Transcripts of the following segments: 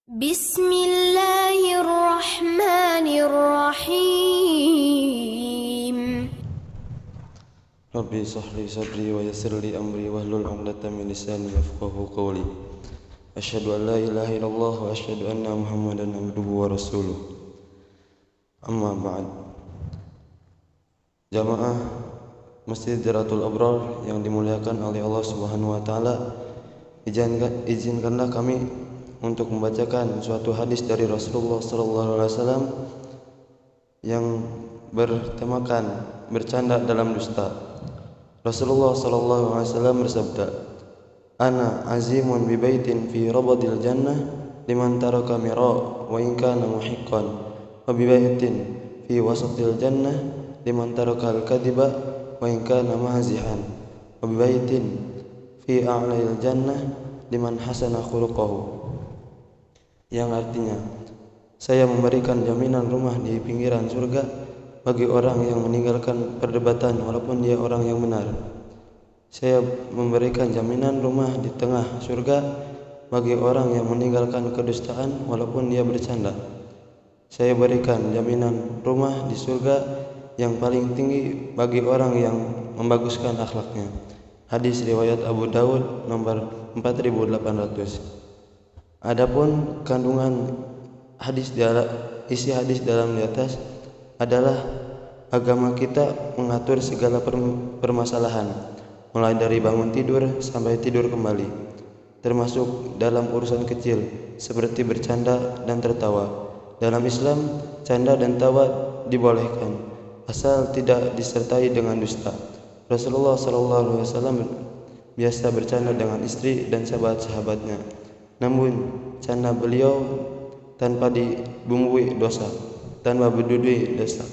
Bismillahirrahmanirrahim. Rabbi shrah li sadri wa yassir li amri wahlul 'uqdatam min lisani yafqahu qawli. Asyhadu an la ilaha illallah wa asyhadu anna Muhammadan abduhu wa rasuluh. Amma ba'd. Jamaah Masjid Jaratul Abrar yang dimuliakan oleh Allah Subhanahu wa taala, izinkanlah kami untuk membacakan suatu hadis dari Rasulullah sallallahu alaihi wasallam yang bertemakan bercanda dalam dusta. Rasulullah sallallahu alaihi wasallam bersabda, "Ana azimun bi baitin fi rabadil jannah liman taraka mira wa in kana muhiqqan, wa bi baitin fi wasatil jannah liman taraka al-kadhiba wa in kana mazihan, wa bi baitin fi a'lal jannah liman hasana khuluquhu." Yang artinya, saya memberikan jaminan rumah di pinggiran surga bagi orang yang meninggalkan perdebatan walaupun dia orang yang benar. Saya memberikan jaminan rumah di tengah surga bagi orang yang meninggalkan kedustaan walaupun dia bercanda. Saya berikan jaminan rumah di surga yang paling tinggi bagi orang yang membaguskan akhlaknya. Hadis riwayat Abu Dawud nomor 4800. Adapun kandungan isi hadis dalam di atas adalah agama kita mengatur segala permasalahan, mulai dari bangun tidur sampai tidur kembali, termasuk dalam urusan kecil seperti bercanda dan tertawa. Dalam Islam, canda dan tawa dibolehkan asal tidak disertai dengan dusta. Rasulullah SAW biasa bercanda dengan istri dan sahabat-sahabatnya. Namun canda beliau tanpa dibumbui dosa, tanpa berdudui dosa.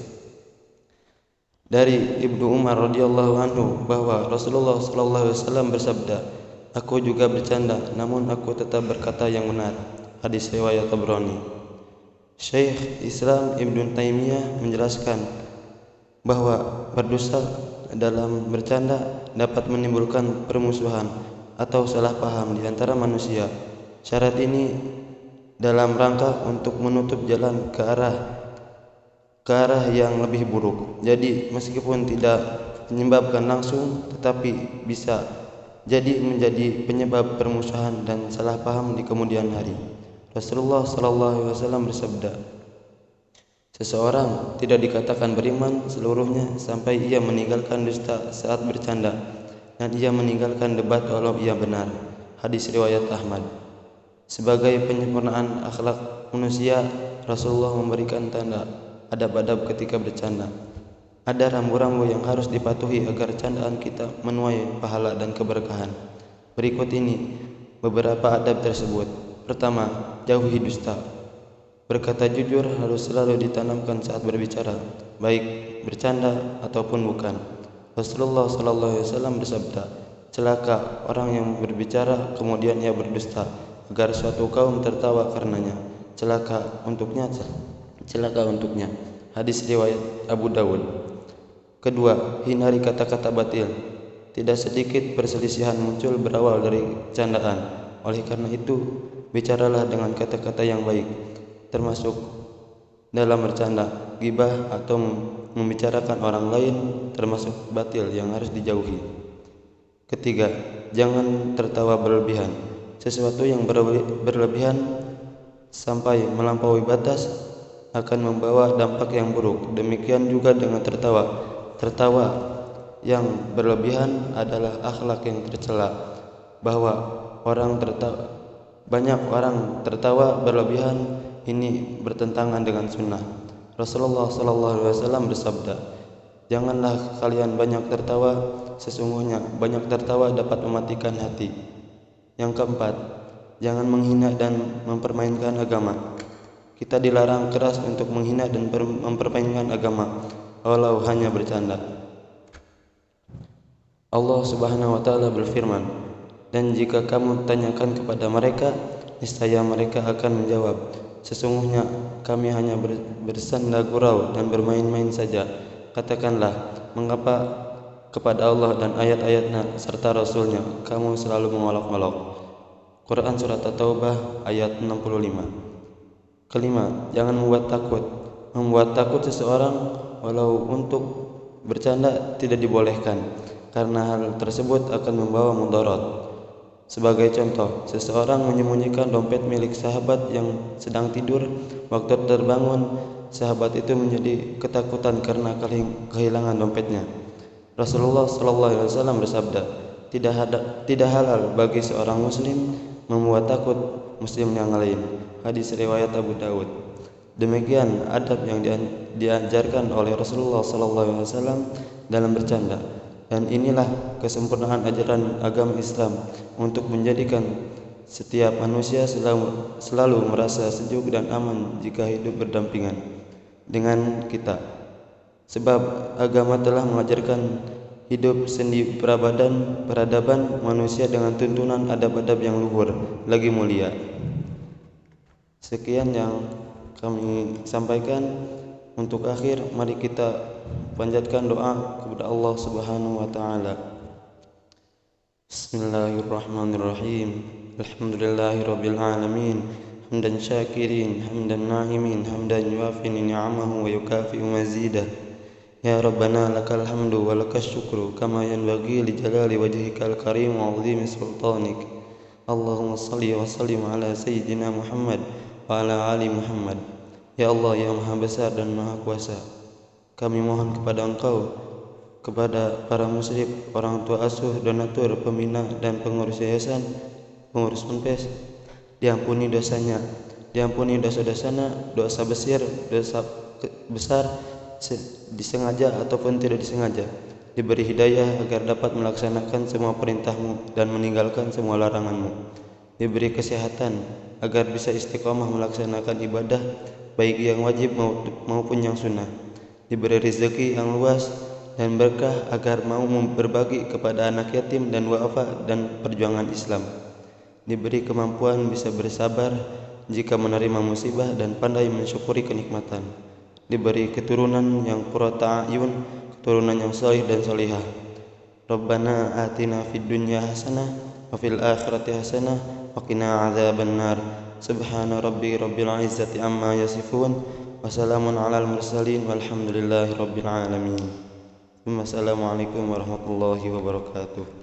Dari Ibnu Umar radhiyallahu anhu bahwa Rasulullah sallallahu alaihi wasallam bersabda, "Aku juga bercanda, namun aku tetap berkata yang benar." Hadis riwayat Tabrani. Syekh Islam Ibnu Taimiyah menjelaskan bahwa berdusta dalam bercanda dapat menimbulkan permusuhan atau salah paham di antara manusia. Syarat ini dalam rangka untuk menutup jalan ke arah yang lebih buruk. Jadi meskipun tidak menyebabkan langsung, tetapi bisa jadi menjadi penyebab permusuhan dan salah paham di kemudian hari. Rasulullah SAW bersabda, "Seseorang tidak dikatakan beriman seluruhnya sampai ia meninggalkan dusta saat bercanda dan ia meninggalkan debat walau ia benar." Hadis riwayat Ahmad. Sebagai penyempurnaan akhlak manusia, Rasulullah memberikan tanda adab-adab ketika bercanda. Ada rambu-rambu yang harus dipatuhi agar candaan kita menuai pahala dan keberkahan. Berikut ini beberapa adab tersebut. Pertama, jauhi dusta. Berkata jujur harus selalu ditanamkan saat berbicara, baik bercanda ataupun bukan. Rasulullah SAW bersabda, "Celaka orang yang berbicara kemudian ia berdusta, agar suatu kaum tertawa karenanya. Celaka untuknya. Hadis riwayat Abu Dawud. Kedua, hindari kata-kata batil. Tidak sedikit perselisihan muncul berawal dari candaan. Oleh karena itu, bicaralah dengan kata-kata yang baik, termasuk dalam bercanda. Ghibah atau membicarakan orang lain termasuk batil yang harus dijauhi. Ketiga, jangan tertawa berlebihan. Sesuatu yang berlebihan sampai melampaui batas akan membawa dampak yang buruk. Demikian juga dengan tertawa. Tertawa yang berlebihan adalah akhlak yang tercela. Banyak orang tertawa berlebihan ini bertentangan dengan sunnah. Rasulullah SAW bersabda, "Janganlah kalian banyak tertawa, sesungguhnya banyak tertawa dapat mematikan hati." Yang keempat, jangan menghina dan mempermainkan agama. Kita dilarang keras untuk menghina dan mempermainkan agama, walau hanya bercanda. Allah Subhanahu wa taala berfirman, "Dan jika kamu tanyakan kepada mereka, niscaya mereka akan menjawab, sesungguhnya kami hanya bersanda gurau dan bermain-main saja." Katakanlah, mengapa kepada Allah dan ayat-ayatnya serta Rasulnya kamu selalu mengolok-olok? Quran Surat At-Taubah ayat 65. Kelima, jangan membuat takut. Membuat takut seseorang walau untuk bercanda tidak dibolehkan, karena hal tersebut akan membawa mudarat. Sebagai contoh, seseorang menyembunyikan dompet milik sahabat yang sedang tidur. Waktu terbangun, sahabat itu menjadi ketakutan karena kehilangan dompetnya. Rasulullah SAW bersabda, tidak halal bagi seorang muslim membuat takut muslim yang lain. Hadis riwayat Abu Dawud. Demikian adab yang diajarkan oleh Rasulullah SAW dalam bercanda, dan inilah kesempurnaan ajaran agama Islam untuk menjadikan setiap manusia selalu merasa sejuk dan aman jika hidup berdampingan dengan kita. Sebab agama telah mengajarkan hidup sendi peradaban manusia dengan tuntunan adab-adab yang luhur lagi mulia. Sekian yang kami sampaikan. Untuk akhir, mari kita panjatkan doa kepada Allah Subhanahu wa taala. Bismillahirrahmanirrahim. Alhamdulillahirabbil alamin. Hamdan syakirin, hamdan na'imin, hamdan yuafi ni'amahu wa yukafi'u mazidah. Ya Rabbana lakal hamdu wa lakas syukru kama yanbaghi li jalali wajhikal karim wa 'azimi sultanik. Allahumma shalli wa sallim ala sayyidina Muhammad wa ala ali Muhammad. Ya Allah yang Maha Besar dan Maha Kuasa, kami mohon kepada Engkau, kepada para musyrif, orang tua asuh, donatur, pembina, dan pengurus yayasan, pengurus ponpes, diampuni dosanya, diampuni dosa-dosanya, dosa besar disengaja ataupun tidak disengaja, diberi hidayah agar dapat melaksanakan semua perintah-Mu dan meninggalkan semua larangan-Mu, diberi kesehatan agar bisa istiqomah melaksanakan ibadah baik yang wajib maupun yang sunnah, diberi rezeki yang luas dan berkah agar mau berbagi kepada anak yatim dan wa'afa dan perjuangan Islam, diberi kemampuan bisa bersabar jika menerima musibah dan pandai mensyukuri kenikmatan, diberi keturunan yang qurrata a'yun, keturunan yang salih dan salihah. Rabbana atina fid dunya hasanah wa fil akhirati hasanah wa qina adzabannar. Subhana rabbil izzati amma yasifun wa salamun alal mursalin walhamdulillahi rabbil alamin. Wassalamualaikum warahmatullahi wabarakatuh.